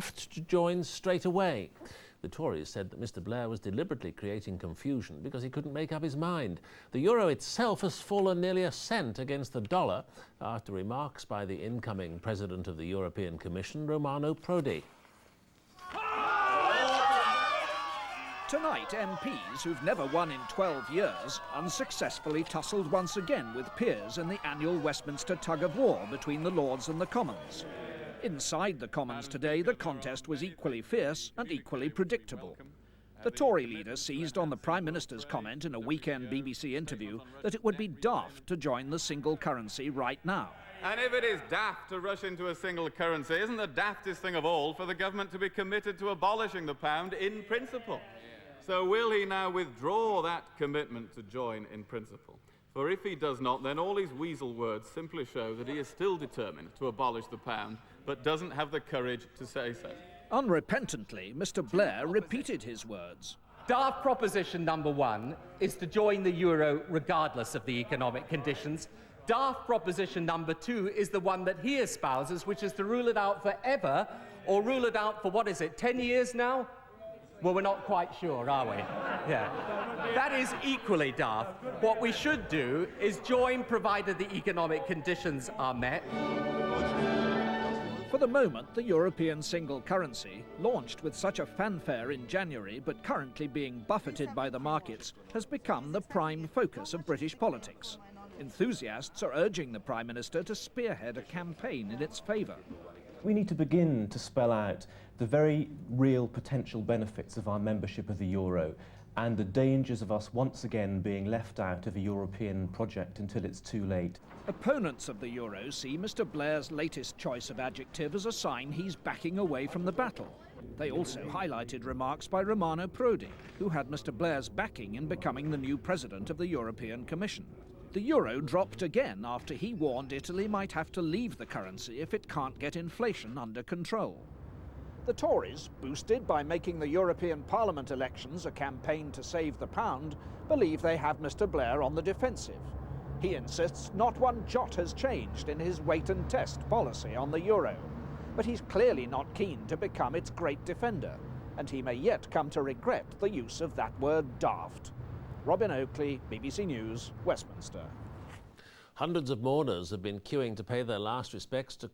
to join straight away. The Tories said that Mr Blair was deliberately creating confusion because he couldn't make up his mind. The euro itself has fallen nearly a cent against the dollar after remarks by the incoming President of the European Commission, Romano Prodi. Tonight, MPs who've never won in 12 years unsuccessfully tussled once again with peers in the annual Westminster tug-of-war between the Lords and the Commons. Inside the Commons today, the contest was equally fierce and equally predictable. The Tory leader seized on the Prime Minister's comment in a weekend BBC interview that it would be daft to join the single currency right now. And if it is daft to rush into a single currency, isn't the daftest thing of all for the government to be committed to abolishing the pound in principle? So will he now withdraw that commitment to join in principle? For if he does not, then all his weasel words simply show that he is still determined to abolish the pound, but doesn't have the courage to say so. Unrepentantly, Mr Blair repeated his words. Daft proposition number one is to join the euro regardless of the economic conditions. Daft proposition number two is the one that he espouses, which is to rule it out forever, or rule it out for, what is it, 10 years now? Well, we're not quite sure, are we? Yeah. That is equally daft. What we should do is join provided the economic conditions are met. For the moment, the European single currency, launched with such a fanfare in January but currently being buffeted by the markets, has become the prime focus of British politics. Enthusiasts are urging the Prime Minister to spearhead a campaign in its favour. We need to begin to spell out the very real potential benefits of our membership of the euro and the dangers of us once again being left out of a European project until it's too late. Opponents of the euro see Mr Blair's latest choice of adjective as a sign he's backing away from the battle. They also highlighted remarks by Romano Prodi, who had Mr Blair's backing in becoming the new president of the European Commission. The euro dropped again after he warned Italy might have to leave the currency if it can't get inflation under control. The Tories, boosted by making the European Parliament elections a campaign to save the pound, believe they have Mr Blair on the defensive. He insists not one jot has changed in his wait-and-test policy on the euro. But he's clearly not keen to become its great defender, and he may yet come to regret the use of that word daft. Robin Oakley, BBC News, Westminster. Hundreds of mourners have been queuing to pay their last respects to